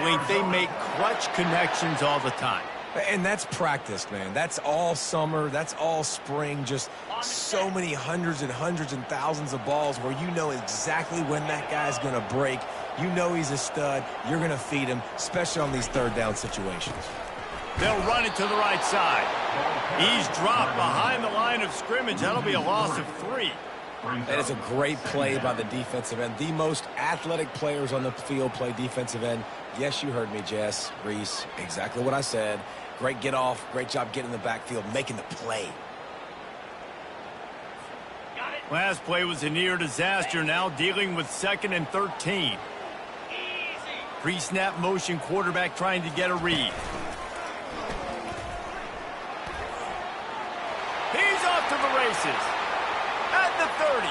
wavelength, they make clutch connections all the time. And that's practice, man. That's all summer. That's all spring. Just so many hundreds and thousands of balls where you know exactly when that guy's going to break. You know he's a stud. You're going to feed him, especially on these third down situations. They'll run it to the right side. He's dropped behind the line of scrimmage. That'll be a loss of 3. That is a great play by the defensive end. The most athletic players on the field play defensive end. Yes, you heard me, Jess, Reese. Exactly what I said. Great get off. Great job getting in the backfield, making the play. Last play was a near disaster. Now dealing with 2nd and 13. Pre-snap motion, quarterback trying to get a read. He's off to the races. At the 30.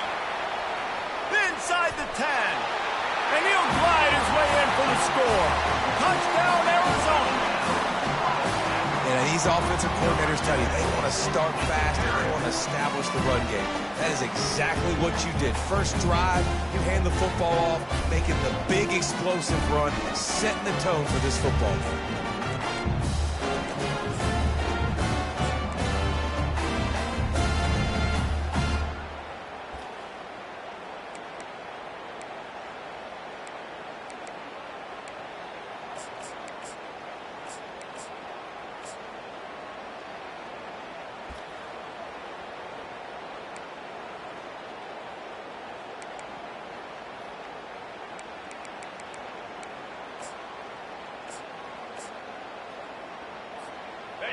Inside the 10. And he'll glide his way in for the score. Touchdown, Arizona. And these offensive coordinators tell you they want to start fast and they want to establish the run game. That is exactly what you did. First drive, you hand the football off, making the big explosive run, setting the tone for this football game.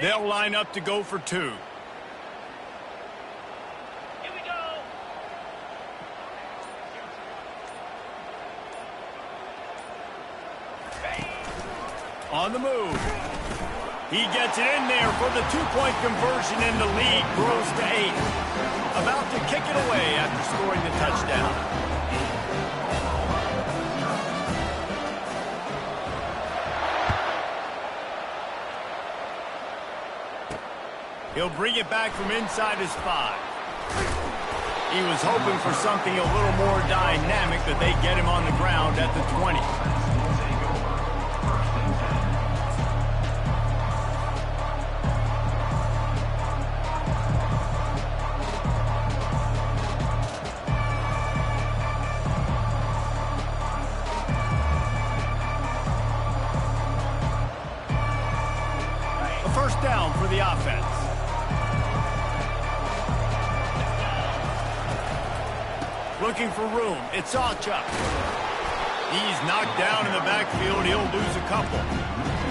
They'll line up to go for 2. Here we go. On the move. He gets it in there for the 2-point conversion, and the lead grows to 8. About to kick it away after scoring the touchdown. He'll bring it back from inside his 5. He was hoping for something a little more dynamic, but they get him on the ground at the 20. A first down for the offense. Looking for room. It's Ncaa. He's knocked down in the backfield. He'll lose a couple.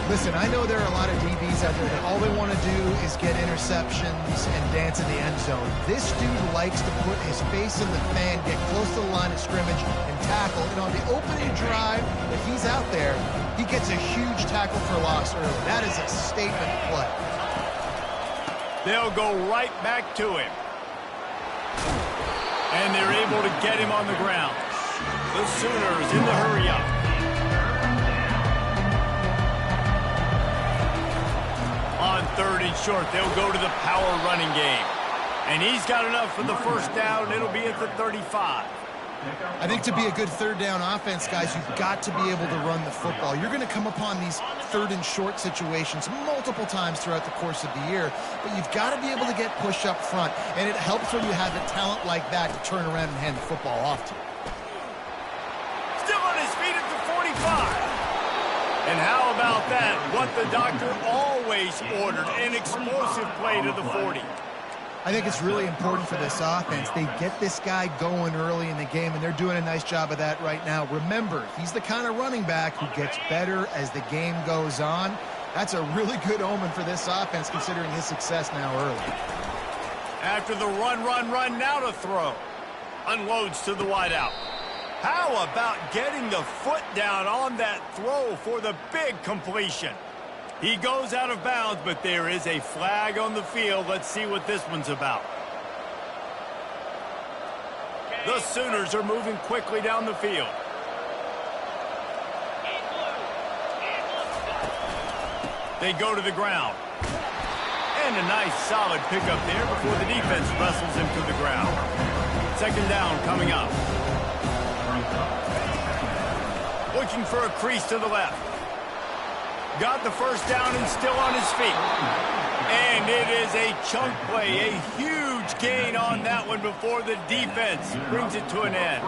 Listen, I know there are a lot of DBs out there that all they want to do is get interceptions and dance in the end zone. This dude likes to put his face in the fan, get close to the line of scrimmage, and tackle. And on the opening drive, if he's out there, he gets a huge tackle for loss early. That is a statement play. They'll go right back to him. And they're able to get him on the ground. The Sooners in the hurry-up. On 3rd and short, they'll go to the power running game. And he's got enough for the first down. It'll be at the 35. I think to be a good third down offense, guys, you've got to be able to run the football. You're going to come upon these 3rd and short situations multiple times throughout the course of the year, but you've got to be able to get push up front, and it helps when you have a talent like that to turn around and hand the football off to. Still on his feet at the 45. And how about that? What the doctor always ordered, an explosive play to the 40. I think it's really important for this offense. They get this guy going early in the game, and they're doing a nice job of that right now. Remember, he's the kind of running back who gets better as the game goes on. That's a really good omen for this offense, considering his success now early. After the run, now to throw. Unloads to the wideout. How about getting the foot down on that throw for the big completion? He goes out of bounds, but there is a flag on the field. Let's see what this one's about. The Sooners are moving quickly down the field. They go to the ground. And a nice solid pickup there before the defense wrestles him to the ground. 2nd down coming up. Looking for a crease to the left. Got the first down and still on his feet. And it is a chunk play, a huge gain on that one before the defense brings it to an end.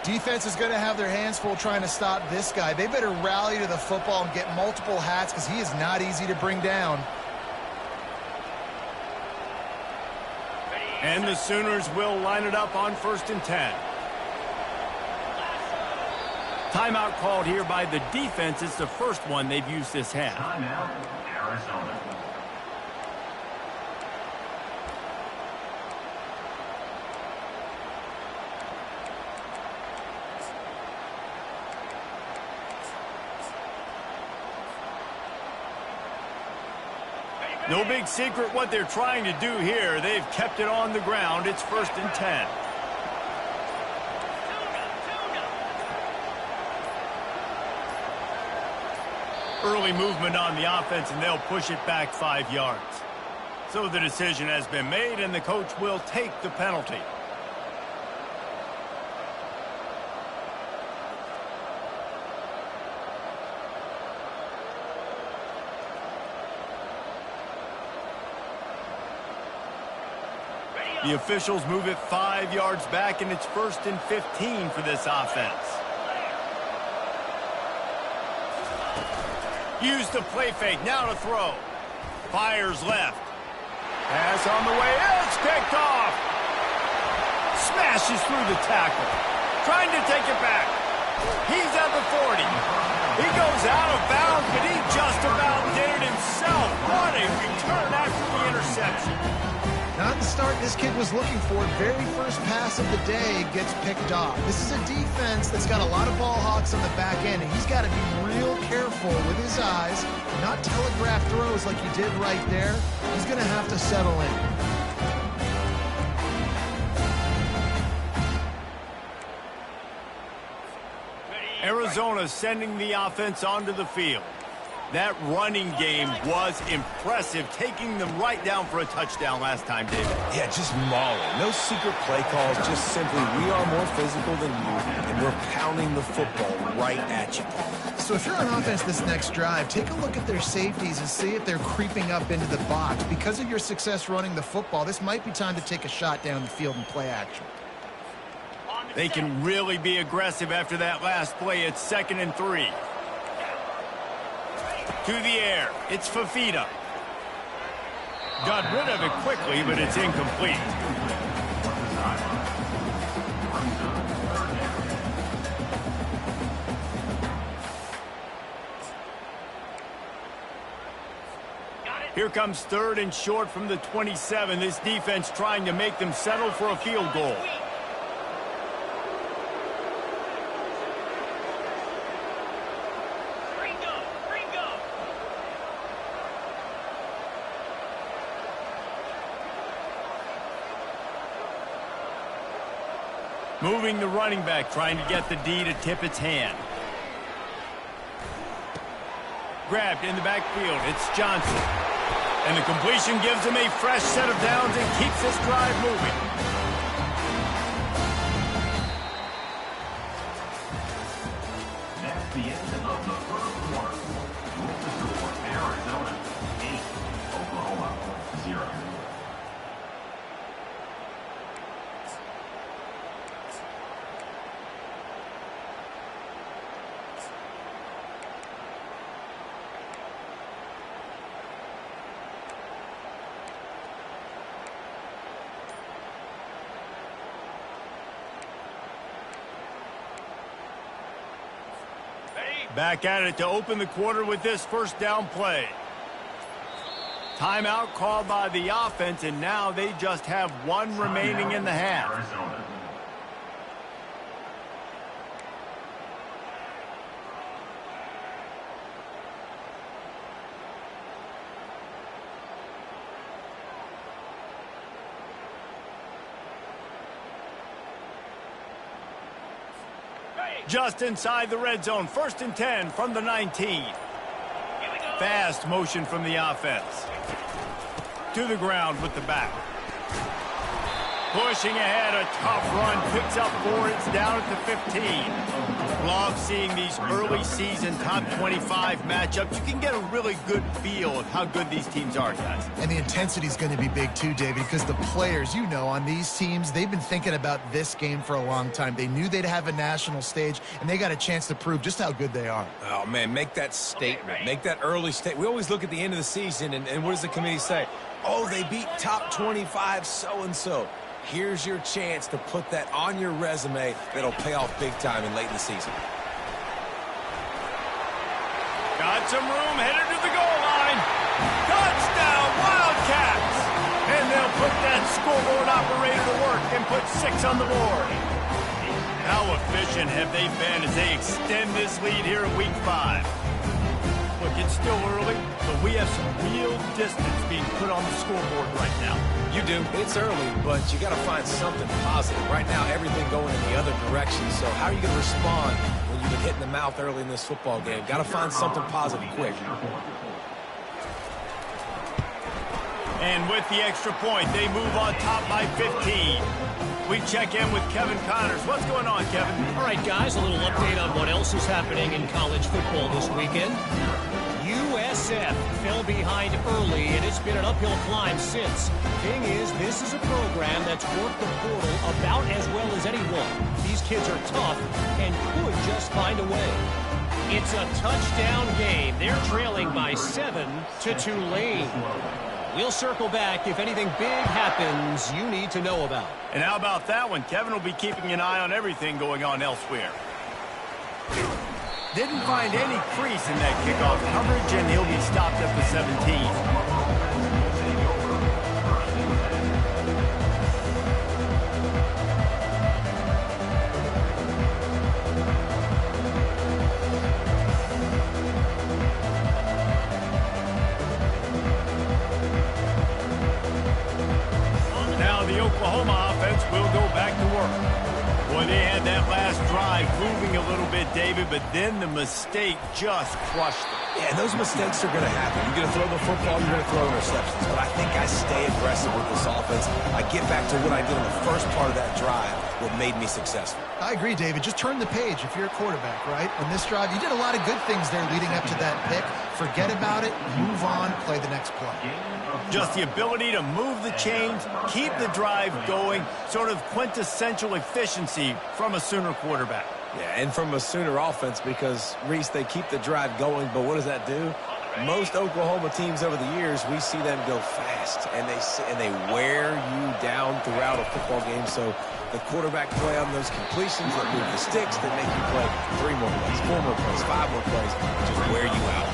Defense is going to have their hands full trying to stop this guy. They better rally to the football and get multiple hats because he is not easy to bring down. And the Sooners will line it up on 1st and 10. Timeout called here by the defense. It's the first one they've used this half. Timeout, Arizona. No big secret what they're trying to do here. They've kept it on the ground. It's 1st and 10. Early movement on the offense, and they'll push it back 5 yards. So the decision has been made, and the coach will take the penalty. The officials move it 5 yards back, and it's 1st and 15 for this offense. Use the play fake, now to throw. Fires left. Pass on the way, it's picked off. Smashes through the tackle. Trying to take it back. He's at the 40. He goes out of bounds, but he just about did it himself. What a return after the interception. Not the start this kid was looking for. Very first pass of the day gets picked off. This is a defense that's got a lot of ball hawks on the back end, and he's got to be real careful with his eyes, not telegraph throws like he did right there. He's going to have to settle in. Arizona sending the offense onto the field. That running game was impressive, taking them right down for a touchdown last time, David. Yeah, just mauling. No secret play calls, just simply we are more physical than you, and we're pounding the football right at you. So if you're on offense this next drive, take a look at their safeties and see if they're creeping up into the box. Because of your success running the football, this might be time to take a shot down the field and play action. They can really be aggressive after that last play. It's 2nd and 3. To the air, it's Fafita. Got rid of it quickly, but it's incomplete. Here comes 3rd and short from the 27. This defense trying to make them settle for a field goal. Moving the running back, trying to get the D to tip its hand. Grabbed in the backfield, it's Johnson. And the completion gives him a fresh set of downs and keeps this drive moving. That's the end of the first quarter. With the score, Arizona 8, Oklahoma 0. Back at it to open the quarter with this first down play. Timeout called by the offense, and now they just have one remaining in the half. Arizona. Just inside the red zone, 1st and 10 from the 19. Fast motion from the offense. To the ground with the back. Pushing ahead, a tough run, picks up 4, it's down at the 15. Love seeing these early season top 25 matchups. You can get a really good feel of how good these teams are, guys. And the intensity is going to be big too, David, because the players, you know, on these teams, they've been thinking about this game for a long time. They knew they'd have a national stage, and they got a chance to prove just how good they are. Oh, man, make that statement. Make that early statement. We always look at the end of the season, and what does the committee say? Oh, they beat top 25 so-and-so. Here's your chance to put that on your resume that'll pay off big time and late in the season. Got some room, headed to the goal line. Touchdown, Wildcats! And they'll put that scoreboard operator to work and put 6 on the board. How efficient have they been as they extend this lead here in Week 5? Look, it's still early, but we have some real distance being put on the scoreboard right now. You do. It's early, but you got to find something positive. Right now, everything going in the other direction. So how are you going to respond when you've been hit in the mouth early in this football game? Got to find something positive quick. And with the extra point, they move on top by 15. We check in with Kevin Connors. What's going on, Kevin? All right, guys, a little update on what else is happening in college football this weekend. USF fell behind early, and it's been an uphill climb since. Thing is, this is a program that's worked the portal about as well as anyone. These kids are tough and could just find a way. It's a touchdown game. They're trailing by 7 to Tulane. We'll circle back if anything big happens you need to know about. And how about that one? Kevin will be keeping an eye on everything going on elsewhere. Didn't find any crease in that kickoff coverage, and he'll be stopped at the 17. Oklahoma offense will go back to work. Boy, they had that last drive moving a little bit, David, but then the mistake just crushed them. Yeah, those mistakes are going to happen. You're going to throw the football, you're going to throw interceptions. But I think I stay aggressive with this offense. I get back to what I did in the first part of that drive, what made me successful. I agree, David. Just turn the page if you're a quarterback, right? On this drive, you did a lot of good things there leading up to that pick. Forget about it, move on, play the next play. Just the ability to move the chains, keep the drive going, sort of quintessential efficiency from a Sooner quarterback. Yeah, and from a Sooner offense because, Reese, they keep the drive going, but what does that do? Most Oklahoma teams over the years, we see them go fast, and they wear you down throughout a football game. So the quarterback play on those completions that move the sticks, that make you play 3 more plays, 4 more plays, 5 more plays, just wear you out.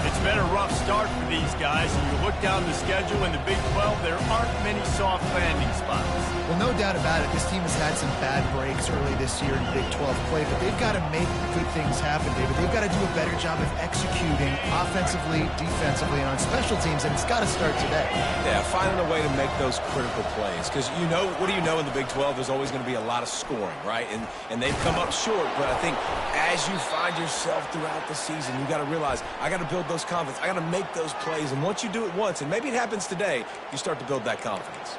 It's been a rough start for these guys, and you look down the schedule in the Big 12, there aren't many soft landing spots. Well, no doubt about it, this team has had some bad breaks early this year in Big 12 play, but they've got to make good things happen, David. They've got to do a better job of executing offensively, defensively, and on special teams, and it's got to start today. Yeah, finding a way to make those critical plays, because you know, what do you know in the Big 12? There's always going to be a lot of scoring, right? And they've come up short, but I think as you find yourself throughout the season, you got to realize, I got to build those confidence. I got to make those plays, and once you do it once, and maybe it happens today, you start to build that confidence.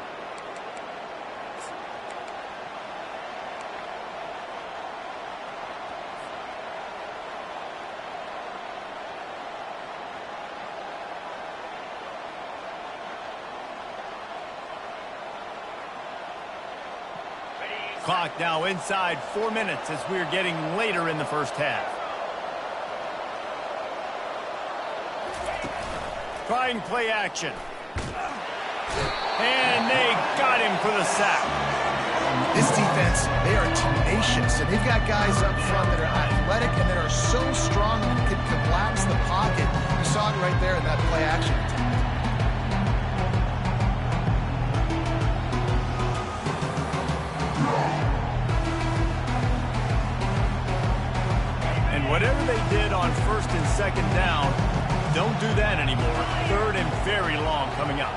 Clock now inside 4 minutes as we're getting later in the first half. Trying play action. And they got him for the sack. This defense, they are tenacious, and they've got guys up front that are athletic and that are so strong that can collapse the pocket. You saw it right there in that play action. And whatever they did on 1st and 2nd down, don't do that anymore. 3rd and very long coming up.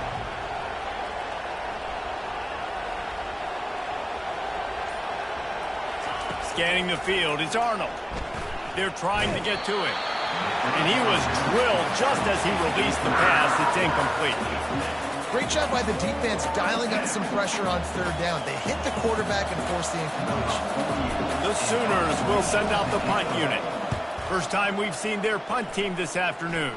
Scanning the field, it's Arnold. They're trying to get to him. And he was drilled just as he released the pass. It's incomplete. Great job by the defense dialing up some pressure on third down. They hit the quarterback and forced the incompletion. The Sooners will send out the punt unit. First time we've seen their punt team this afternoon.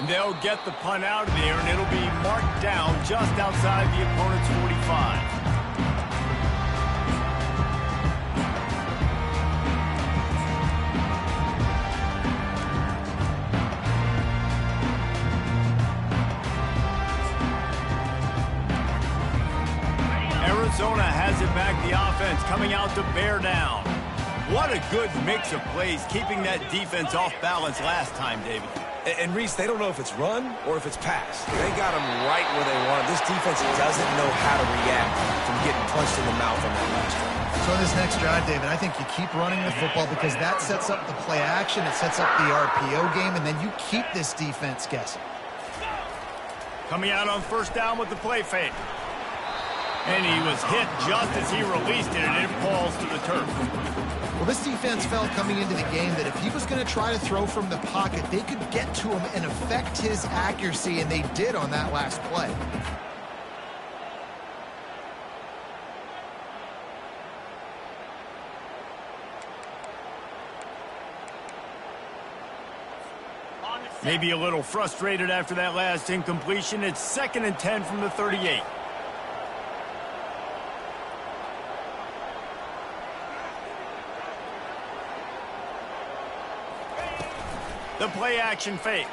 And they'll get the punt out of there, and it'll be marked down just outside the opponent's 45. Arizona has it back, the offense coming out to bear down. What a good mix of plays, keeping that defense off balance last time, David. And Reese, they don't know if it's run or if it's pass. They got them right where they want. This defense doesn't know how to react from getting punched in the mouth on that last drive. So in this next drive, David, I think you keep running the football because that sets up the play action, it sets up the RPO game, and then you keep this defense guessing. Coming out on first down with the play fake. And he was hit just as he released it, and it falls to the turf. Well, this defense felt coming into the game that if he was going to try to throw from the pocket, they could get to him and affect his accuracy, and they did on that last play. Maybe a little frustrated after that last incompletion. It's 2nd and 10 from the 38. The play action fake.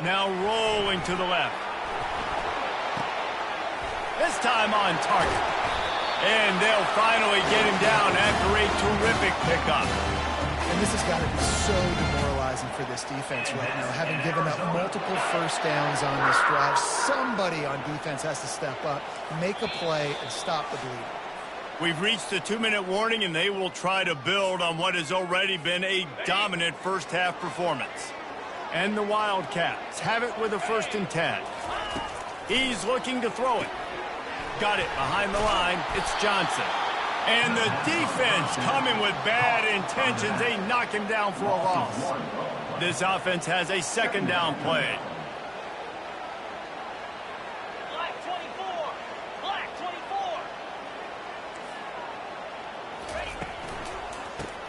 Now rolling to the left. This time on target. And they'll finally get him down after a terrific pickup. And this has got to be so demoralizing for this defense right now, having given up multiple first downs on this drive. Somebody on defense has to step up, make a play, and stop the bleeding. We've reached the 2-minute warning, and they will try to build on what has already been a dominant first-half performance. And the Wildcats have it with a 1st and 10. He's looking to throw it. Got it behind the line. It's Johnson. And the defense coming with bad intentions. They knock him down for a loss. This offense has a 2nd down play.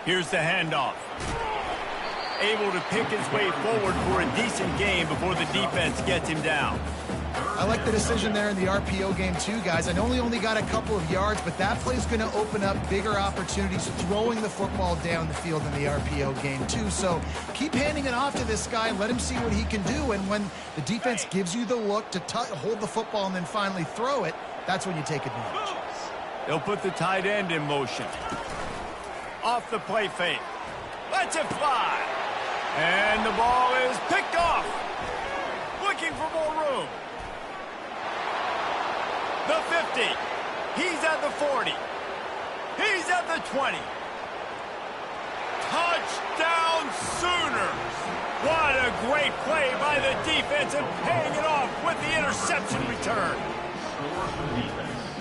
Here's the handoff. Able to pick his way forward for a decent game before the defense gets him down. I like the decision there in the RPO game too, guys. I know he only got a couple of yards, but that play's going to open up bigger opportunities throwing the football down the field in the RPO game too. So keep handing it off to this guy and let him see what he can do. And when the defense gives you the look to hold the football and then finally throw it, that's when you take advantage. They'll put the tight end in motion. Off the play fake. Lets it fly. And the ball is picked off. Looking for more room. The 50. He's at the 40. He's at the 20. Touchdown Sooners. What a great play by the defense and paying it off with the interception return.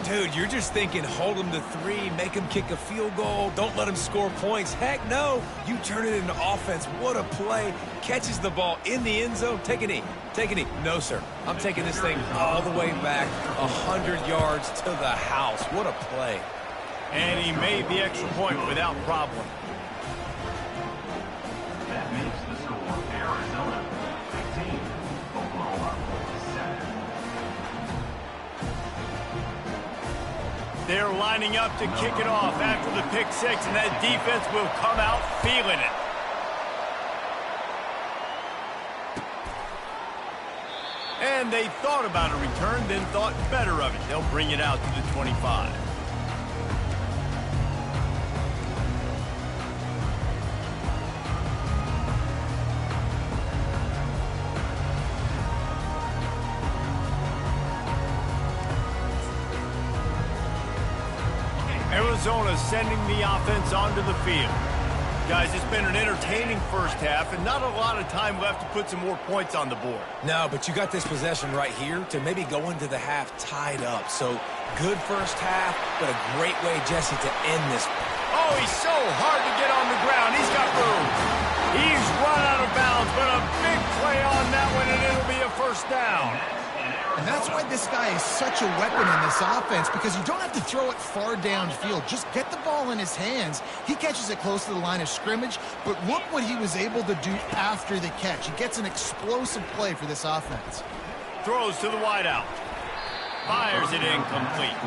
Dude, you're just thinking hold them to 3, make them kick a field goal, don't let them score points. Heck no, you turn it into offense. What a play. Catches the ball in the end zone. Take a knee. Take a knee. No, sir. I'm taking this thing all the way back 100 yards to the house. What a play. And he made the extra point without problem. That makes the score Arizona 15, Oklahoma 7. They're lining up to kick it off after the pick 6, and that defense will come out feeling it. And they thought about a return, then thought better of it. They'll bring it out to the 25. Arizona sending the offense onto the field. Guys, it's been an entertaining first half and not a lot of time left to put some more points on the board. No, but you got this possession right here to maybe go into the half tied up. So good first half, but a great way, Jesse, to end this one. Oh, he's so hard to get on the ground. He's got room. He's run out of bounds, but a big play on that one, and it'll be a first down. And that's why this guy is such a weapon in this offense, because you don't have to throw it far downfield. Just get the ball in his hands. He catches it close to the line of scrimmage, but look what he was able to do after the catch. He gets an explosive play for this offense. Throws to the wideout. Fires it incomplete.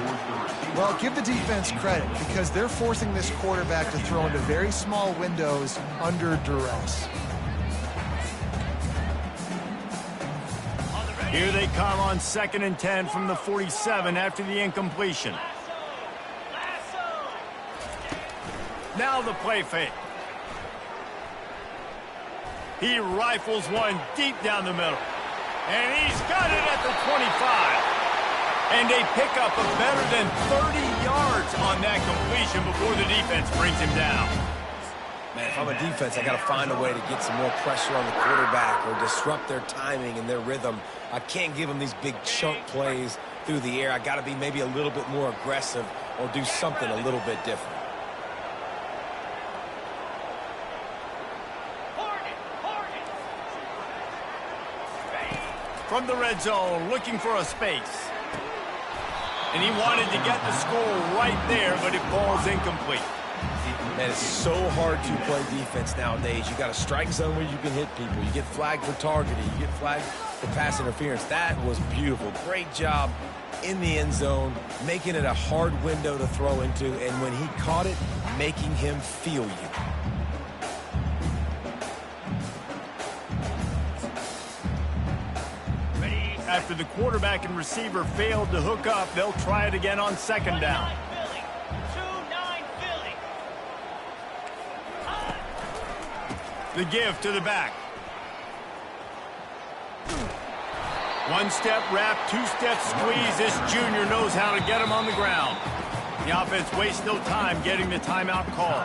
Well, give the defense credit, because they're forcing this quarterback to throw into very small windows under duress. Here they come on 2nd and 10 from the 47 after the incompletion. Now the play fake. He rifles one deep down the middle. And he's got it at the 25. And they pick up a better than 30 yards on that completion before the defense brings him down. Man, if I'm a defense, I got to find a way to get some more pressure on the quarterback or disrupt their timing and their rhythm. I can't give them these big chunk plays through the air. I got to be maybe a little bit more aggressive or do something a little bit different. From the red zone, looking for a space. And he wanted to get the score right there, but it falls incomplete. Man, it's so hard to play defense nowadays. You got a strike zone where you can hit people. You get flagged for targeting. You get flagged for pass interference. That was beautiful. Great job in the end zone, making it a hard window to throw into, and when he caught it, making him feel you. After the quarterback and receiver failed to hook up, they'll try it again on 2nd down. The give to the back. One step wrap, 2-step squeeze. This junior knows how to get him on the ground. The offense wastes no time getting the timeout call.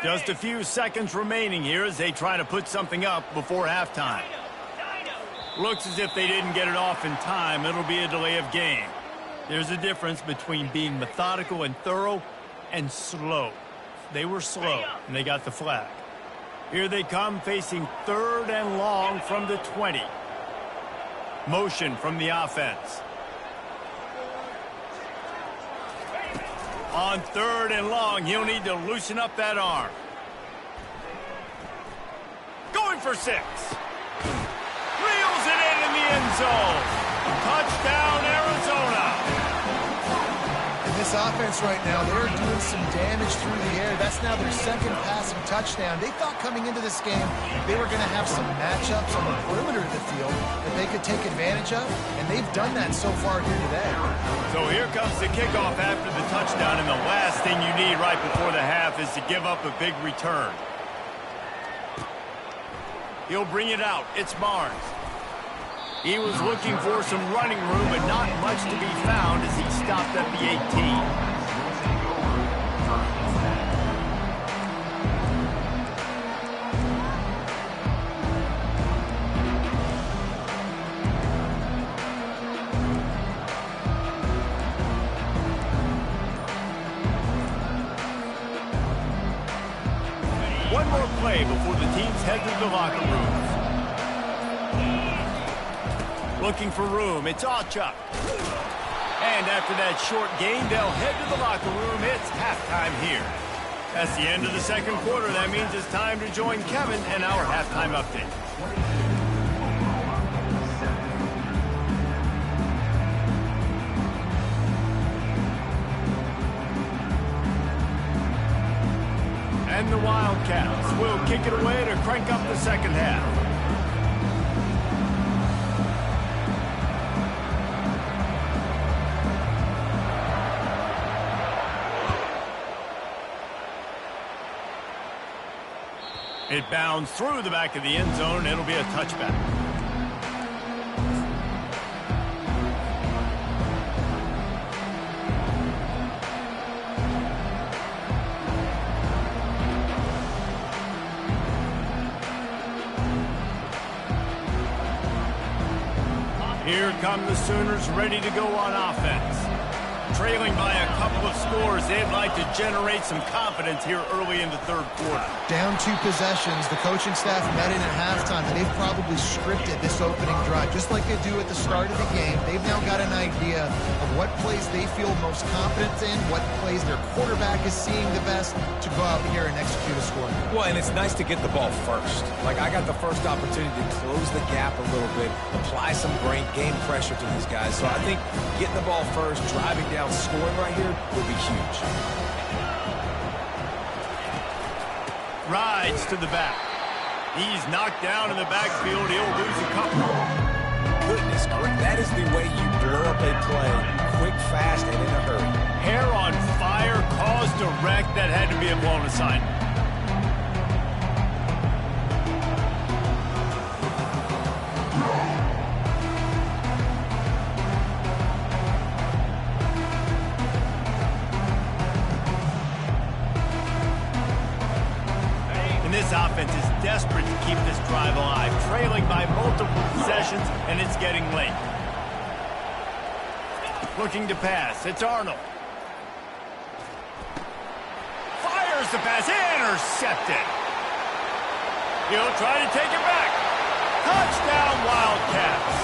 Just a few seconds remaining here as they try to put something up before halftime. Looks as if they didn't get it off in time. It'll be a delay of game. There's a difference between being methodical and thorough and slow. They were slow, and they got the flag. Here they come facing 3rd and long from the 20. Motion from the offense. On 3rd and long, he'll need to loosen up that arm. Going for 6. Reels it in the end zone. Touchdown, Arizona. In this offense right now, they're doing some damage through the air. That's now their 2nd passing touchdown. They thought coming into this game they were going to have some matchups on the perimeter of the field that they could take advantage of, and they've done that so far here today. So here comes the kickoff after the touchdown, and the last thing you need right before the half is to give up a big return. He'll bring it out. It's Barnes. He was looking for some running room, but not much to be found as he stopped at the 18. One more play before the teams head to the locker rooms. Looking for room. It's Ncaa. And after that short gain, they'll head to the locker room. It's halftime here. That's the end of the 2nd quarter. That means it's time to join Kevin and our halftime update. And the Wildcats will kick it away to crank up the 2nd half. It bounds through the back of the end zone. It'll be a touchback. come the Sooners, ready to go on offense. Trailing by a couple of scores, they'd like to generate some confidence here early in the third quarter. Down 2 possessions, the coaching staff met in at halftime, and they've probably scripted this opening drive. Just like they do at the start of the game, they've now got an idea of what plays they feel most confident in, what plays their quarterback is seeing the best to go out here and execute a score. Well, and it's nice to get the ball first. Like, I got the first opportunity to close the gap a little bit, apply some game pressure to these guys. So I think getting the ball first, driving down, scoring right here would be huge. Rides to the back. He's knocked down in the backfield. He'll lose a couple. Goodness, that is the way you blow up a play. Quick, fast, and in a hurry. Hair on fire, caused a wreck. That had to be a blown assignment. This offense is desperate to keep this drive alive, trailing by multiple possessions, and it's getting late. Looking to pass. It's Arnold. Fires the pass. Intercepted. He'll try to take it back. Touchdown, Wildcats.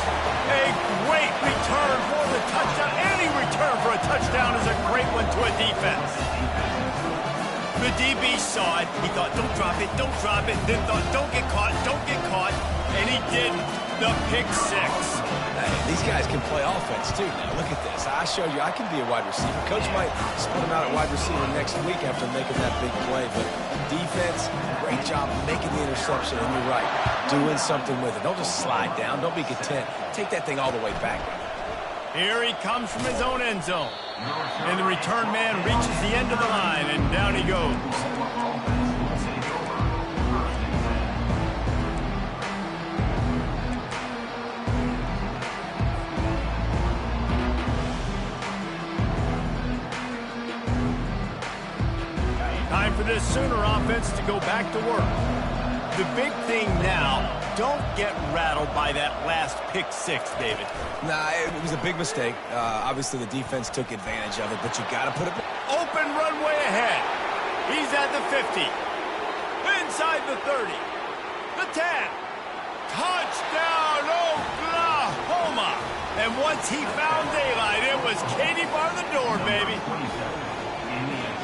A great return for the touchdown. Any return for a touchdown is a great one to a defense. The DB saw it. He thought, don't drop it, don't drop it. Then thought, don't get caught, don't get caught. And he didn't. The pick six. Hey, these guys can play offense, too. Now, look at this. I showed you I can be a wide receiver. Coach might split him out at wide receiver next week after making that big play. But defense, great job making the interception. And you're right, doing something with it. Don't just slide down. Don't be content. Take that thing all the way back. Here he comes from his own end zone. And the return man reaches the end of the line, and down he goes. Time for this Sooner offense to go back to work. The big thing now, don't get rattled by that last pick six, David. Nah, it was a big mistake. Obviously, the defense took advantage of it, but you got to put it... Open runway ahead. He's at the 50. Inside the 30. The 10. Touchdown, Oklahoma. And once he found daylight, it was Katie bar the door, baby.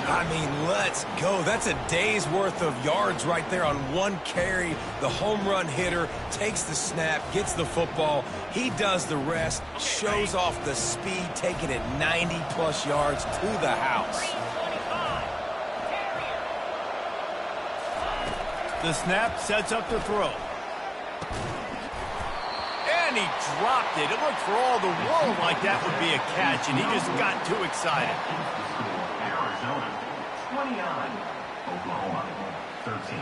I mean, let's go. That's a day's worth of yards right there on one carry. The home run hitter takes the snap, gets the football. He does the rest, shows off the speed, taking it 90-plus yards to the house. The snap sets up the throw. And he dropped it. It looked for all the world like that would be a catch, and he just got too excited. Arizona 29, Oklahoma 13.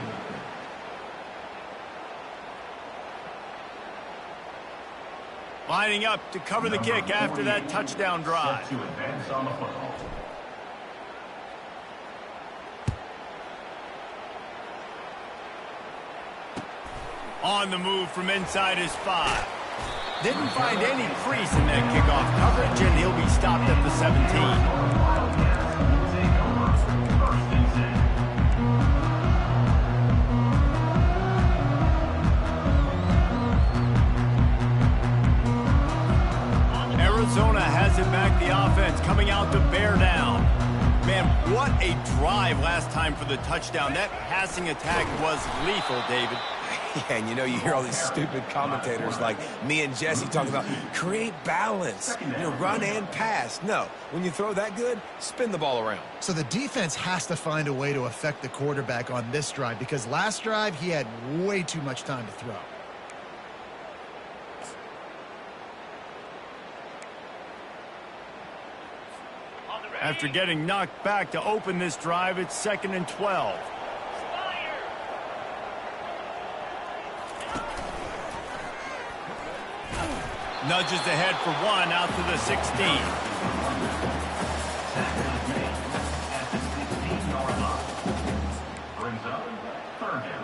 Lining up to cover the kick after that touchdown drive. Set to advance on the football. On the move from inside his 5. Didn't find any crease in that kickoff coverage, and he'll be stopped at the 17. Arizona has it back, the offense coming out to bear down. Man, what a drive last time for the touchdown. That passing attack was lethal, David. Yeah, and you know, you hear all these stupid commentators like me and Jesse talking about create balance, run and pass. No, when you throw that good, spin the ball around. So the defense has to find a way to affect the quarterback on this drive, because last drive he had way too much time to throw. After getting knocked back to open this drive, it's 2nd and 12. Nudges ahead for 1 out to the 16. At the 16-yard line. Brings up 3rd down.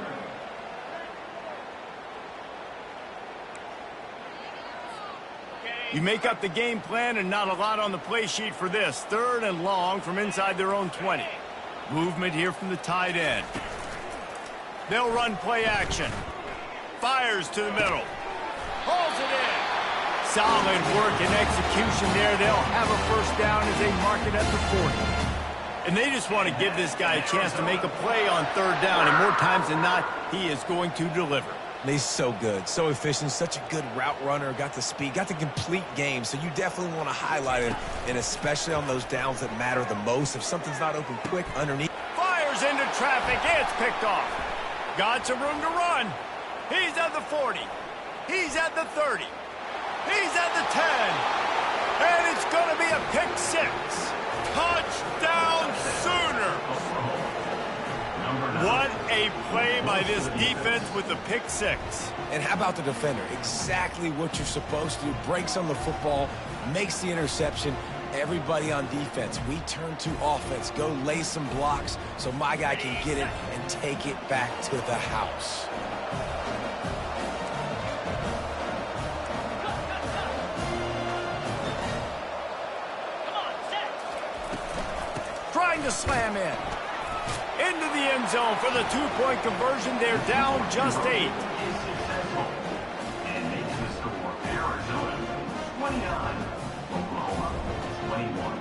You make up the game plan and not a lot on the play sheet for this. 3rd and long from inside their own 20. Movement here from the tight end. They'll run play action. Fires to the middle. Hauls it in. Solid work and execution there. They'll have a first down as they mark it at the 40. And they just want to give this guy a chance to make a play on 3rd down. And more times than not, he is going to deliver. He's so good, so efficient, such a good route runner, got the speed, got the complete game, so you definitely want to highlight him, and especially on those downs that matter the most. If something's not open quick underneath. Fires into traffic, it's picked off. Got some room to run. He's at the 40. He's at the 30. He's at the 10. And it's going to be a pick 6. Touchdown Sooners. What a play by this defense with the pick 6. And how about the defender? Exactly what you're supposed to do. Breaks on the football, makes the interception. Everybody on defense, we turn to offense. Go lay some blocks so my guy can get it and take it back to the house. Trying to slam in. Into the end zone for the 2-point conversion. They're down just 8. Is successful and makes the score Arizona 29, Oklahoma 21.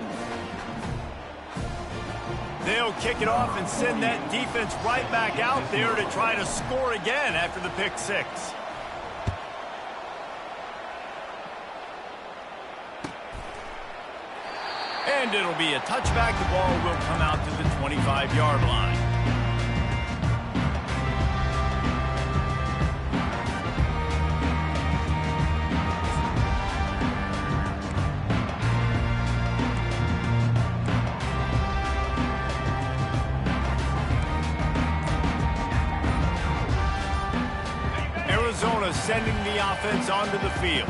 They'll kick it off and send that defense right back out there to try to score again after the pick 6. And it'll be a touchback. The ball will come out to the 25-yard line. Arizona sending the offense onto the field.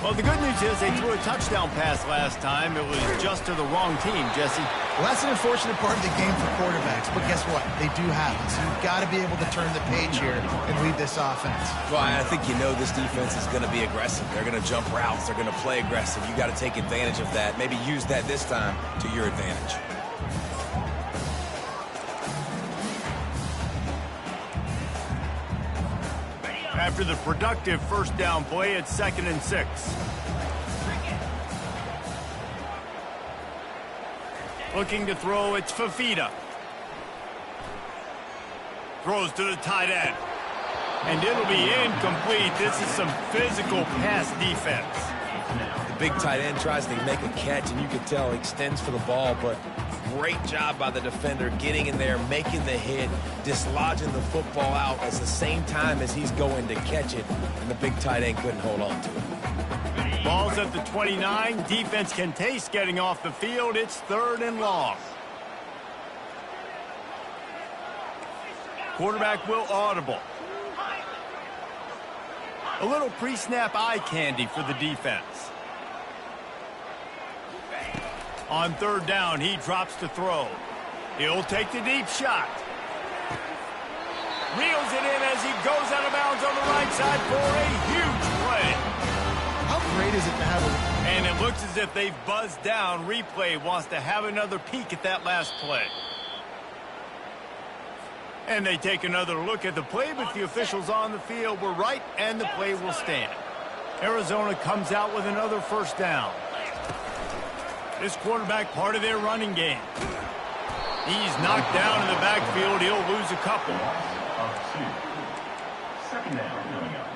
Well, the good news is they threw a touchdown pass last time. It was just to the wrong team, Jesse. Well, that's an unfortunate part of the game for quarterbacks, but guess what? They do have it, so you've got to be able to turn the page here and lead this offense. Well, I think you know this defense is going to be aggressive. They're going to jump routes. They're going to play aggressive. You got to take advantage of that. Maybe use that this time to your advantage. After the productive first down play, it's 2nd and 6. Looking to throw, it's Fafita. Throws to the tight end. And it'll be incomplete. This is some physical pass defense. The big tight end tries to make a catch, and you can tell he extends for the ball, but great job by the defender getting in there, making the hit, dislodging the football out at the same time as he's going to catch it, and the big tight end couldn't hold on to it. Ball's at the 29. Defense can taste getting off the field. It's 3rd and long. Quarterback will audible. A little pre-snap eye candy for the defense. On 3rd down, he drops to throw. He'll take the deep shot. Reels it in as he goes out of bounds on the right side for a huge play. How great is it to have a... And it looks as if they've buzzed down. Replay wants to have another peek at that last play. And they take another look at the play, but the officials on the field were right, and the play will stand. Arizona comes out with another first down. This quarterback part of their running game. He's knocked down in the backfield. He'll lose a couple. Of 2. 2nd down coming up.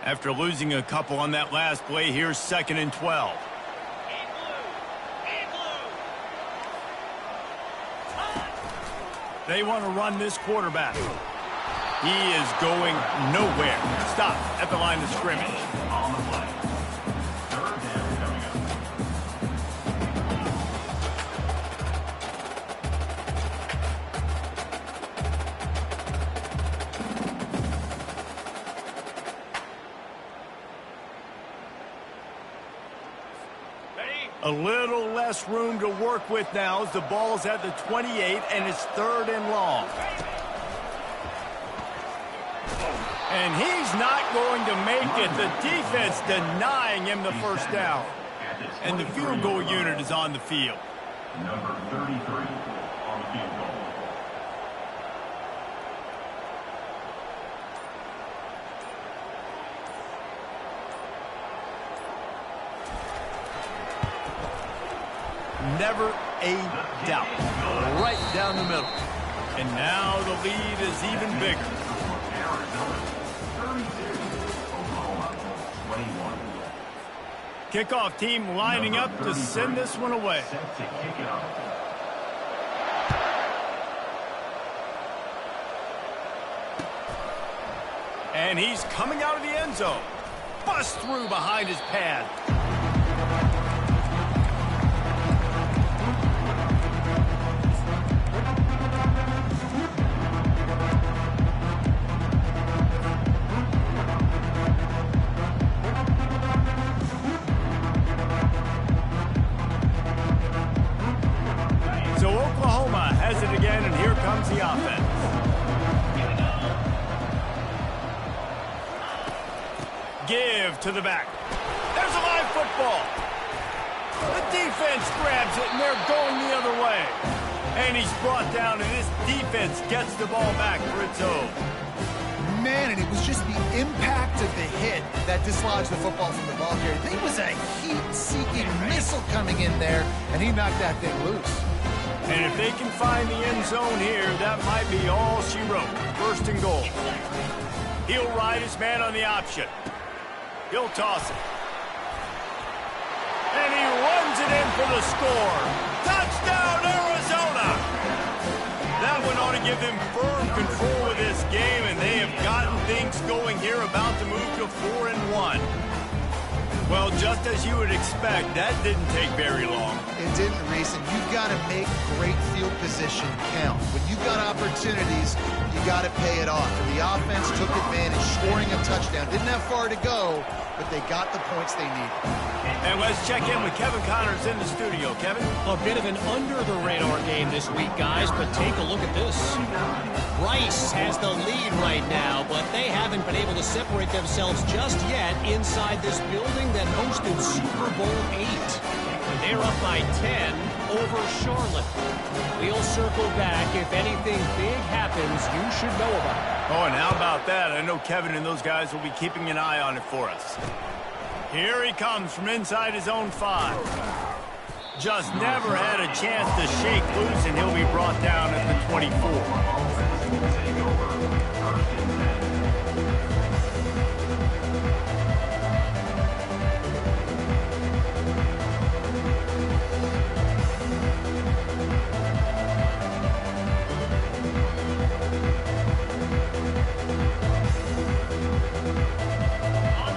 After losing a couple on that last play, here's 2nd and 12. They want to run this quarterback. He is going nowhere. Stop at the line of scrimmage. On the play. 3rd down coming up. Ready? A little less room to work with now as the ball's at the 28 and it's 3rd and long. And he's not going to make it. The defense denying him the first down. And the field goal unit is on the field. Number 33 on the field goal. Never a doubt. Right down the middle. And now the lead is even bigger. Arizona 32, Oklahoma 21. Kickoff team lining up to send this one away. Set to kick it off. And he's coming out of the end zone. Bust through behind his pad. So Oklahoma has it again, and here comes the offense. Give to the back. There's a live football. The defense grabs it, and they're going the other way. And he's brought down, and this defense gets the ball back for its own. Man, and it was just the impact of the hit that dislodged the football from the ball carrier. There was a heat-seeking missile coming in there, and he knocked that thing loose. And if they can find the end zone here, that might be all she wrote. 1st and goal. He'll ride his man on the option. He'll toss it. And he runs it in for the score. Touchdown, Arizona! That one ought to give them firm control of this game, and they have gotten things going here, about to move to 4-1. Well, just as you would expect, that didn't take very long. It didn't, Reese, and you've got to make great field position count. When you've got opportunities, you got to pay it off. And the offense took advantage, scoring a touchdown. Didn't have far to go, but they got the points they needed. And let's check in with Kevin Connors in the studio. Kevin? A bit of an under-the-radar game this week, guys, but take a look at this. Rice has the lead right now, but they haven't been able to separate themselves just yet inside this building that hosted Super Bowl 8. They're up by 10 over Charlotte. We'll circle back. If anything big happens, you should know about it. Oh, and how about that? I know Kevin and those guys will be keeping an eye on it for us. Here he comes from inside his own 5. Just never had a chance to shake loose, and he'll be brought down at the 24.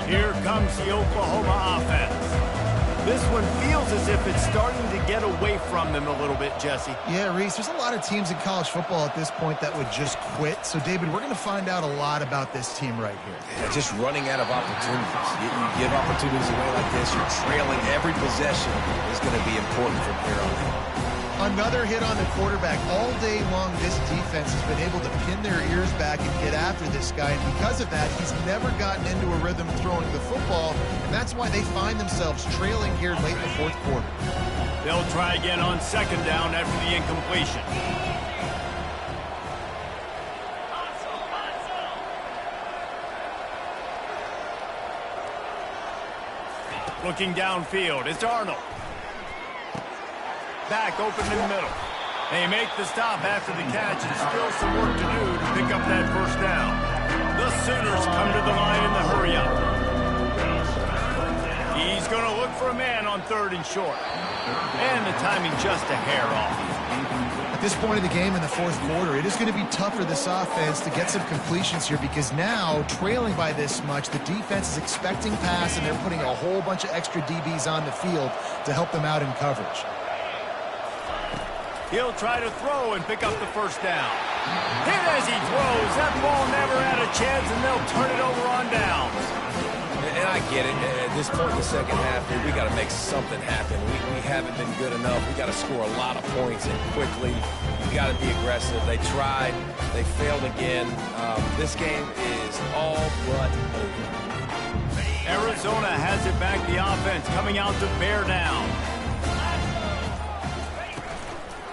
Here comes the Oklahoma offense. This one feels as if it's starting to get away from them a little bit, Jesse. Yeah, Reese, there's a lot of teams in college football at this point that would just quit. So, David, we're going to find out a lot about this team right here. Yeah, just running out of opportunities. You give opportunities away like this, you're trailing. Every possession is going to be important from here on out. Another hit on the quarterback. All day long, this defense has been able to pin their ears back and get after this guy. And because of that, he's never gotten into a rhythm throwing the football. And that's why they find themselves trailing here late in the 4th quarter. They'll try again on 2nd down after the incompletion. Looking downfield, it's Arnold. Back open in the middle. They make the stop after the catch, and still some work to do to pick up that 1st down. The Sooners come to the line in the hurry-up. He's going to look for a man on 3rd and short. And the timing just a hair off. At this point of the game in the 4th quarter, it is going to be tough for this offense to get some completions here because now, trailing by this much, the defense is expecting pass, and they're putting a whole bunch of extra DBs on the field to help them out in coverage. He'll try to throw and pick up the 1st down. Hit as he throws. That ball never had a chance, and they'll turn it over on downs. And I get it. At this point in the second half, dude, we got to make something happen. We haven't been good enough. We got to score a lot of points and quickly. You got to be aggressive. They tried. They failed again. This game is all but over. Arizona has it back. The offense coming out to bear down.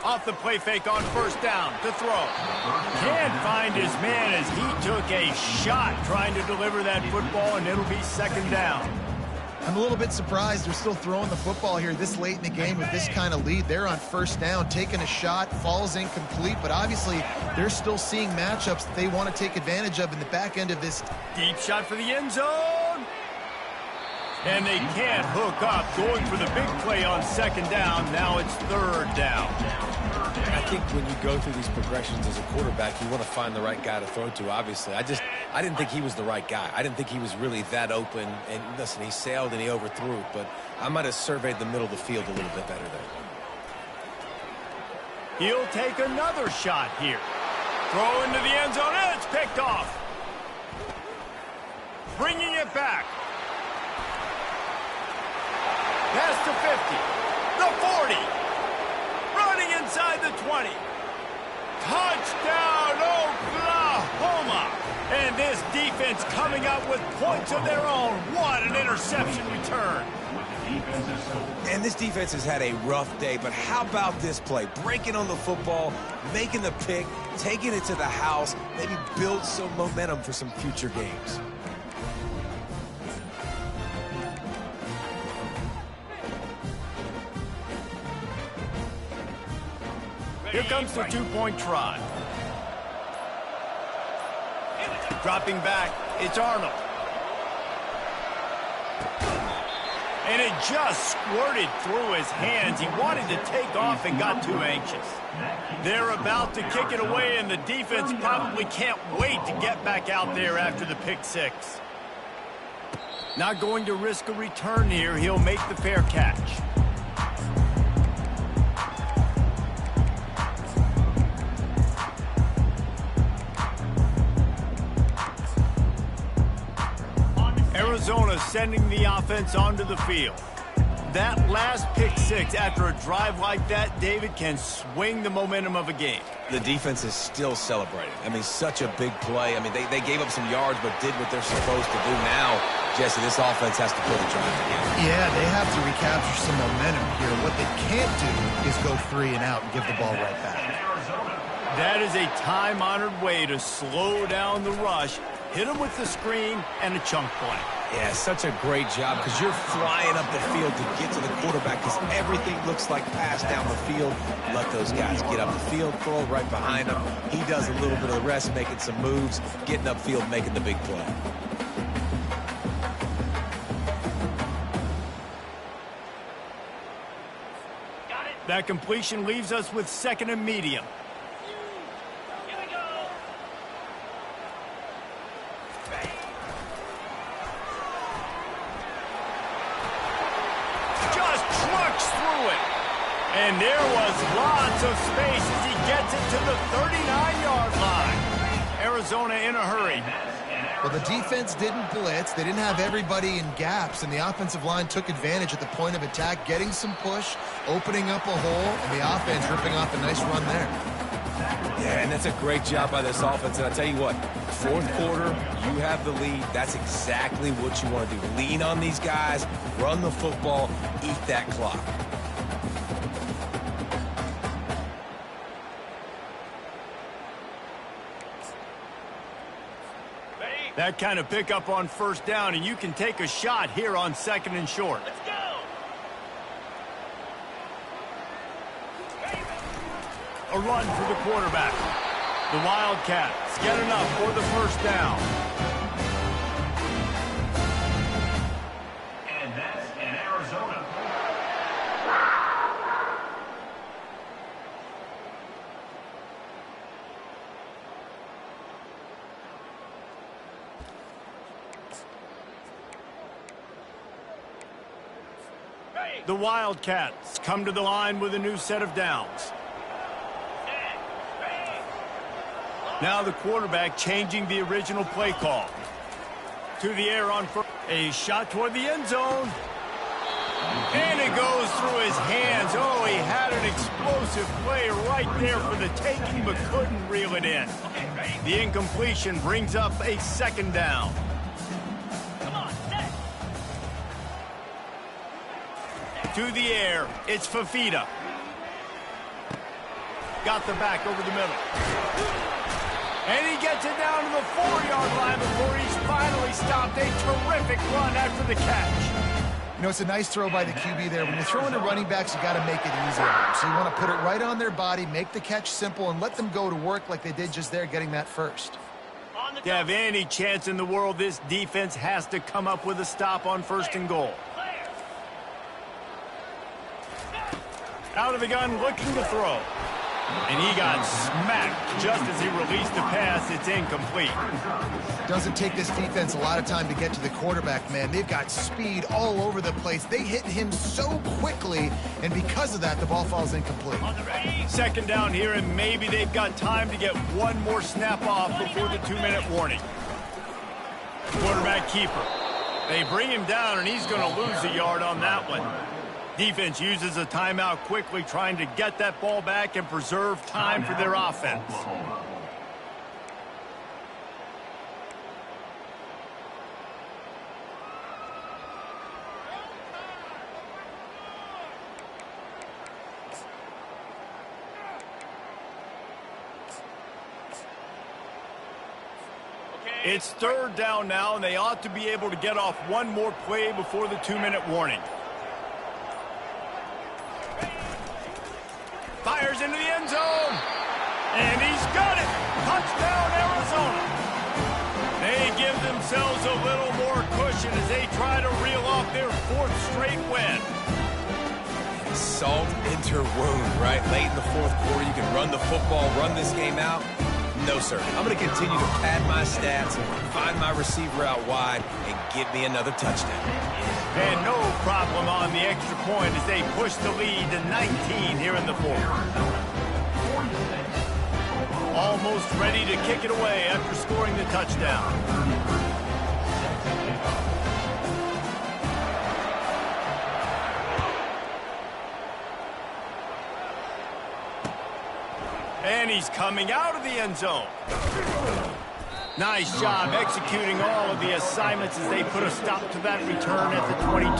Off the play fake on first down to throw. Can't find his man as he took a shot trying to deliver that football, and it'll be second down. I'm a little bit surprised they're still throwing the football here this late in the game with this kind of lead. They're on first down, taking a shot, falls incomplete, but obviously they're still seeing matchups that they want to take advantage of in the back end of this. Deep shot for the end zone. And they can't hook up, going for the big play on second down. Now it's third down. I think when you go through these progressions as a quarterback, you want to find the right guy to throw to, obviously. I didn't think he was the right guy. I didn't think he was really that open. And listen, he sailed and he overthrew it, but I might have surveyed the middle of the field a little bit better there. He'll take another shot here. Throw into the end zone, and it's picked off. Bringing it back. Pass to 50, the 40, running inside the 20. Touchdown, Oklahoma! And this defense coming up with points of their own. What an interception return. And this defense has had a rough day, but how about this play? Breaking on the football, making the pick, taking it to the house, maybe build some momentum for some future games. Here comes the two-point try. Dropping back, it's Arnold. And it just squirted through his hands. He wanted to take off and got too anxious. They're about to kick it away, and the defense probably can't wait to get back out there after the pick six. Not going to risk a return here. He'll make the fair catch. Arizona sending the offense onto the field. That last pick six after a drive like that, David, can swing the momentum of a game. The defense is still celebrating. I mean, such a big play. I mean, they gave up some yards but did what they're supposed to do. Now, Jesse, this offense has to put a drive together. Yeah, they have to recapture some momentum here. What they can't do is go 3 and out and give the ball right back. That is a time-honored way to slow down the rush. Hit them with the screen and a chunk play. Yeah, such a great job because you're flying up the field to get to the quarterback because everything looks like pass down the field. Let those guys get up the field, throw right behind him. He does a little bit of the rest, making some moves, getting upfield, making the big play. That completion leaves us with second and medium. And there was lots of space as he gets it to the 39-yard line. Arizona in a hurry. Well, the defense didn't blitz. They didn't have everybody in gaps, and the offensive line took advantage at the point of attack, getting some push, opening up a hole, and the offense ripping off a nice run there. Yeah, and that's a great job by this offense. And I tell you what, fourth quarter, you have the lead. That's exactly what you want to do. Lean on these guys, run the football, eat that clock. That kind of pickup on first down, and you can take a shot here on second and short. Let's go! A run for the quarterback. The Wildcats get enough for the first down. And that's in Arizona. The Wildcats come to the line with a new set of downs. Now the quarterback changing the original play call. To the air on first. A shot toward the end zone. And it goes through his hands. Oh, he had an explosive play right there for the taking, but couldn't reel it in. The incompletion brings up a second down. To the air, it's Fafita. Got the back over the middle. And he gets it down to the 4-yard line before he's finally stopped. A terrific run after the catch. You know, it's a nice throw by the QB there. When you're throwing to running backs, you got to make it easy on them. So you want to put it right on their body, make the catch simple, and let them go to work like they did just there, getting that first. To have any chance in the world, this defense has to come up with a stop on 1st and goal. Out of the gun, looking to throw. And he got smacked just as he released the pass. It's incomplete. Doesn't take this defense a lot of time to get to the quarterback, man. They've got speed all over the place. They hit him so quickly, and because of that, the ball falls incomplete. Second down here, and maybe they've got time to get one more snap off before the 2-minute warning. Quarterback keeper. They bring him down, and he's going to lose a yard on that one. Defense uses a timeout quickly, trying to get that ball back and preserve time for their offense. It's 3rd down now, and they ought to be able to get off one more play before the 2-minute warning. Fires into the end zone. And he's got it. Touchdown, Arizona. They give themselves a little more cushion as they try to reel off their 4th straight win. Salt into wound, right? Late in the 4th quarter, you can run the football, run this game out. No, sir. I'm going to continue to pad my stats, find my receiver out wide, and give me another touchdown. And no problem on the extra point as they push the lead to 19 here in the 4th. Almost ready to kick it away after scoring the touchdown. And he's coming out of the end zone. Nice job executing all of the assignments as they put a stop to that return at the 22.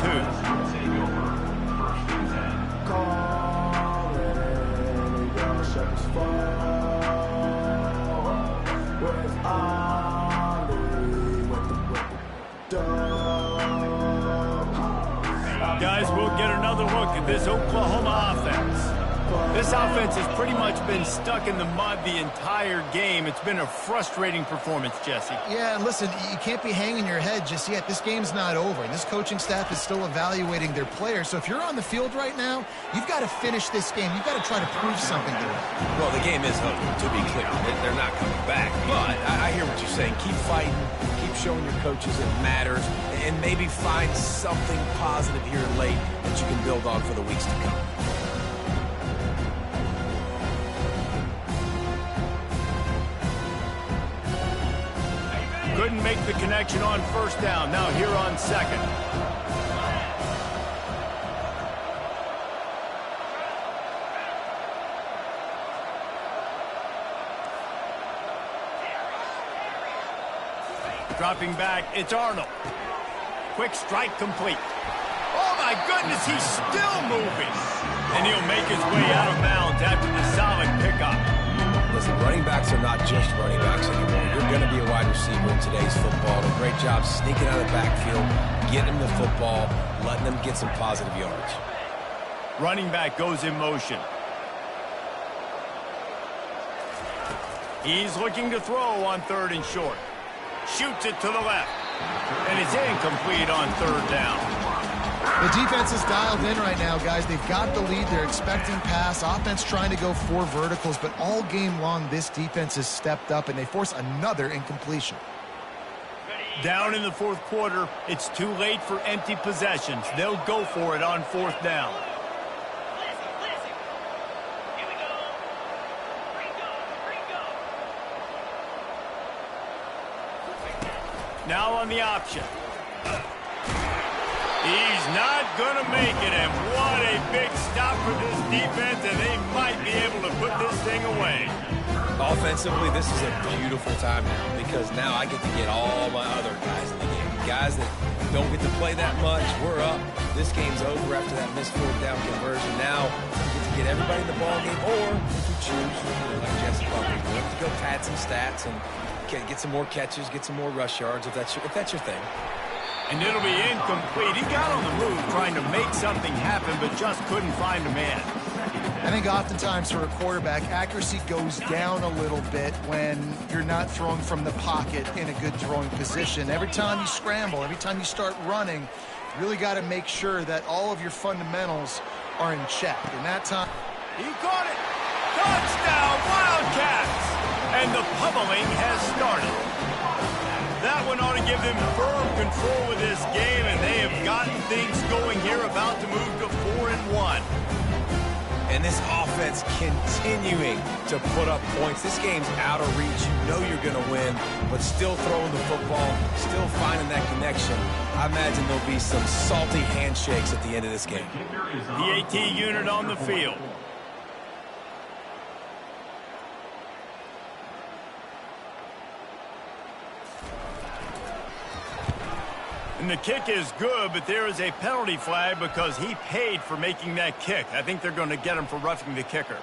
Guys, we'll get another look at this Oklahoma offense. This offense has pretty much been stuck in the mud the entire game. It's been a frustrating performance, Jesse. Yeah, and listen, you can't be hanging your head just yet. This game's not over, and this coaching staff is still evaluating their players. So if you're on the field right now, you've got to finish this game. You've got to try to prove something to them. Well, the game is over, to be clear. They're not coming back. But I hear what you're saying. Keep fighting. Keep showing your coaches it matters. And maybe find something positive here late that you can build on for the weeks to come. Couldn't make the connection on 1st down. Now here on 2nd. Dropping back, it's Arnold. Quick strike complete. Oh my goodness, he's still moving. And he'll make his way out of bounds after the solid pickup. Listen, running backs are not just running backs anymore. You're going to be a wide receiver in today's football. A great job sneaking out of the backfield, getting them the football, letting them get some positive yards. Running back goes in motion. He's looking to throw on 3rd and short. Shoots it to the left. And it's incomplete on 3rd down. The defense is dialed in right now, guys. They've got the lead. They're expecting pass. Offense trying to go 4 verticals, but all game long, this defense has stepped up, and they force another incompletion. Down in the 4th quarter, it's too late for empty possessions. They'll go for it on 4th down. Now on the option. Not going to make it, and what a big stop for this defense, and they might be able to put this thing away. Offensively, this is a beautiful time now because now I get to get all my other guys in the game. Guys that don't get to play that much, we're up. This game's over after that missed fourth down conversion. Now we get to get everybody in the ball game, or if you choose, like Jesse Buckley, to go pad some stats and get some more catches, get some more rush yards if that's your thing. And it'll be incomplete. He got on the move trying to make something happen, but just couldn't find a man. I think oftentimes for a quarterback, accuracy goes down a little bit when you're not throwing from the pocket in a good throwing position. Every time you scramble, every time you start running, you really got to make sure that all of your fundamentals are in check. And that time... He caught it! Touchdown, Wildcats! And the pummeling has started. That one ought to give them firm control of this game, and they have gotten things going here, about to move to 4-1. And this offense continuing to put up points. This game's out of reach. You know you're going to win, but still throwing the football, still finding that connection. I imagine there'll be some salty handshakes at the end of this game. The AT unit on the field. And the kick is good, but there is a penalty flag because he paid for making that kick. I think they're going to get him for roughing the kicker.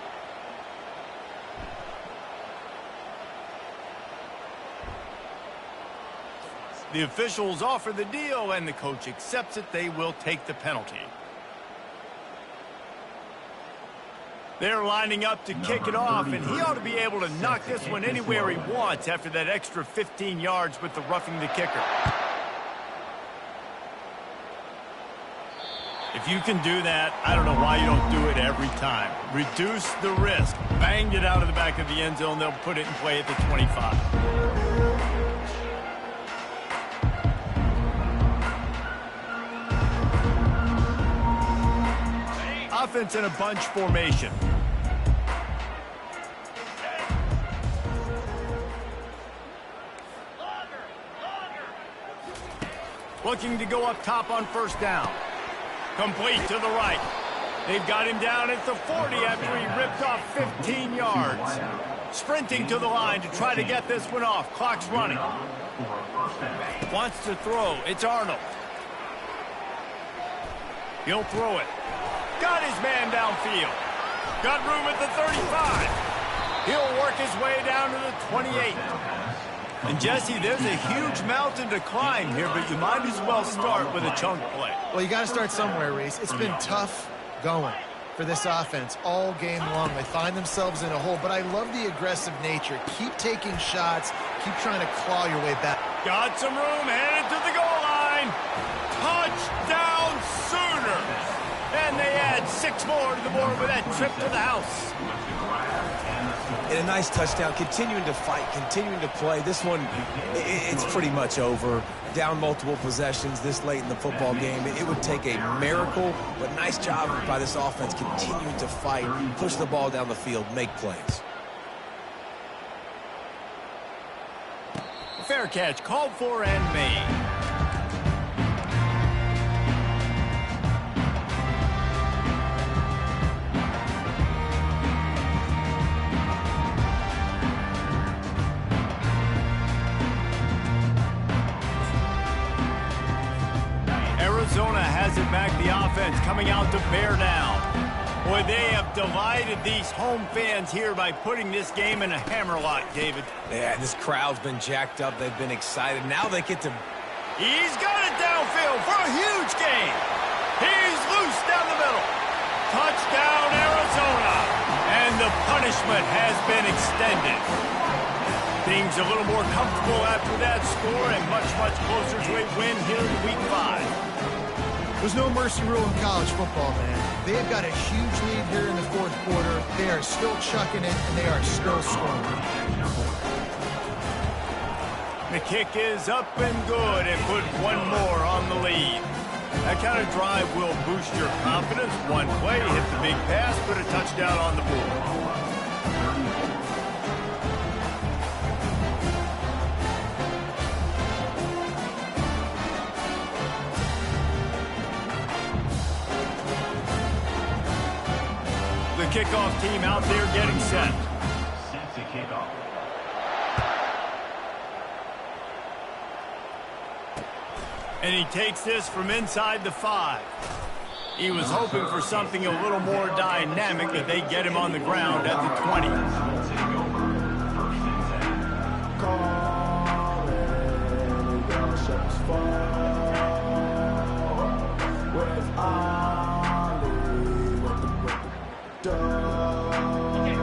The officials offer the deal, and the coach accepts it. They will take the penalty. They're lining up to kick it off, and he ought to be able to knock this one anywhere he wants after that extra 15 yards with the roughing the kicker. If you can do that, I don't know why you don't do it every time. Reduce the risk. Banged it out of the back of the end zone. They'll put it in play at the 25. Offense in a bunch formation. Looking to go up top on first down. Complete to the right. They've got him down at the 40 after he ripped off 15 yards. Sprinting to the line to try to get this one off. Clock's running. Wants to throw. It's Arnold. He'll throw it. Got his man downfield. Got room at the 35. He'll work his way down to the 28. And, Jesse, there's a huge mountain to climb here, but you might as well start with a chunk play. Well, you got to start somewhere, Reese. It's been tough going for this offense all game long. They find themselves in a hole, but I love the aggressive nature. Keep taking shots. Keep trying to claw your way back. Got some room, headed to the goal line. Touchdown Sooners! And they add 6 more to the board with that trip to the house. And a nice touchdown, continuing to fight, continuing to play. This one, it's pretty much over. Down multiple possessions this late in the football game. It would take a miracle, but nice job by this offense continuing to fight, push the ball down the field, make plays. Fair catch called for and made. Arizona has it back, the offense coming out to bear down. Boy, they have delighted these home fans here by putting this game in a hammerlock, David. Yeah, this crowd's been jacked up. They've been excited. Now they get to... He's got it downfield for a huge gain. He's loose down the middle. Touchdown, Arizona. And the punishment has been extended. Things a little more comfortable after that score and much, much closer to a win here in Week 5. There's no mercy rule in college football, man. They've got a huge lead here in the fourth quarter. They are still chucking it, and they are still scoring. The kick is up and good and put one more on the lead. That kind of drive will boost your confidence. One play, hit the big pass, put a touchdown on the board. kickoff team out there getting set. Set to kick off. And he takes this from inside the 5. He was hoping for something a little more dynamic, but they get him on the ground at the 20.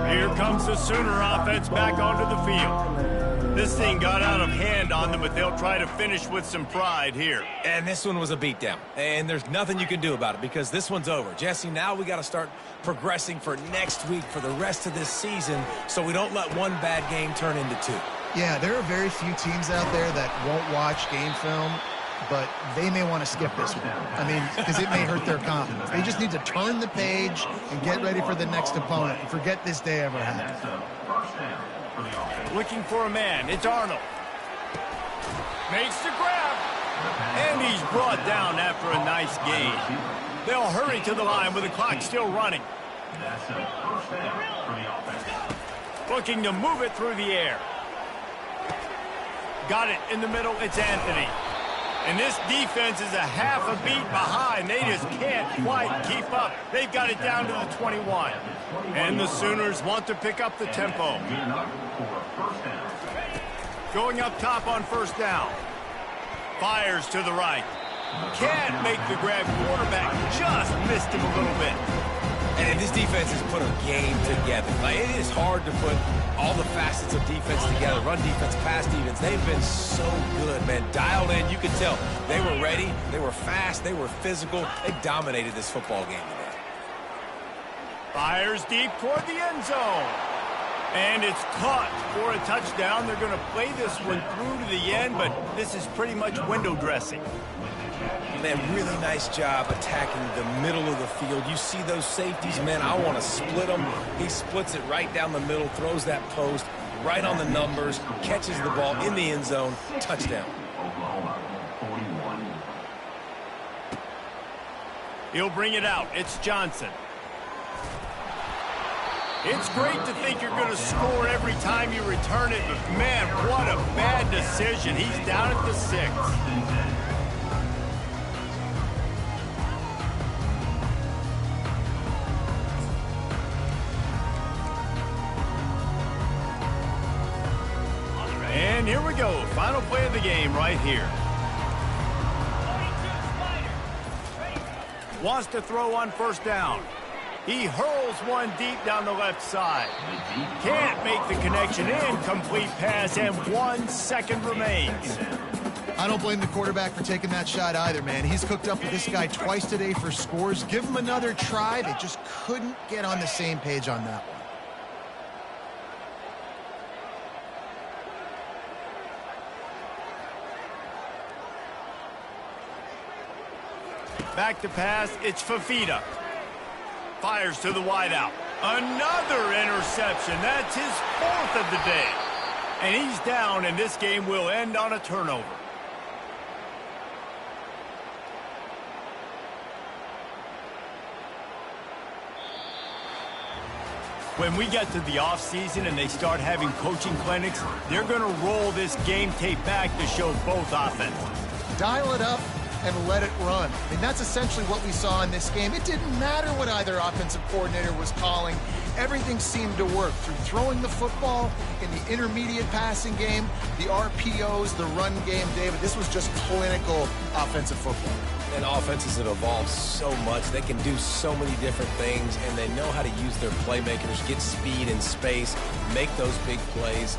Here comes the Sooner offense back onto the field. This thing got out of hand on them, but they'll try to finish with some pride here. And this one was a beatdown. And there's nothing you can do about it because this one's over. Jesse, now we got to start progressing for next week for the rest of this season so we don't let one bad game turn into 2. Yeah, there are very few teams out there that won't watch game film, but they may want to skip this one. I mean, because it may hurt their confidence. They just need to turn the page and get ready for the next opponent and forget this day ever happened. Looking for a man. It's Arnold. Makes the grab. And he's brought down after a nice gain. They'll hurry to the line with the clock still running. That's a first down for the offense. Looking to move it through the air. Got it in the middle. It's Anthony. And this defense is a half a beat behind. They just can't quite keep up. They've got it down to the 21. And the Sooners want to pick up the tempo. Going up top on first down. Fires to the right. Can't make the grab. Quarterback just missed him a little bit. And this defense has put a game together. Like, it is hard to put all the facets of defense together. Run defense, pass defense. They've been so good, man. Dialed in. You could tell they were ready. They were fast. They were physical. They dominated this football game today. Fires deep toward the end zone. And it's caught for a touchdown. They're going to play this one through to the end, but this is pretty much window dressing. Man, really nice job attacking the middle of the field. You see those safeties, man, I want to split them. He splits it right down the middle, throws that post, right on the numbers, catches the ball in the end zone, touchdown. He'll bring it out. It's Johnson. It's great to think you're going to score every time you return it, but man, what a bad decision. He's down at the 6. And here we go. Final play of the game right here. Wants to throw on first down. He hurls one deep down the left side. Can't make the connection. Incomplete pass, and 1 second remains. I don't blame the quarterback for taking that shot either, man. He's cooked up with this guy twice today for scores. Give him another try. They just couldn't get on the same page on that one. Back to pass, it's Fafita. Fires to the wideout. Another interception. That's his 4th of the day. And he's down, and this game will end on a turnover. When we get to the offseason and they start having coaching clinics, they're going to roll this game tape back to show both offenses. Dial it up and let it run. I mean, that's essentially what we saw in this game. It didn't matter what either offensive coordinator was calling. Everything seemed to work through throwing the football in the intermediate passing game, the RPOs, the run game. David, this was just clinical offensive football. And offenses have evolved so much. They can do so many different things, and they know how to use their playmakers, get speed and space, make those big plays.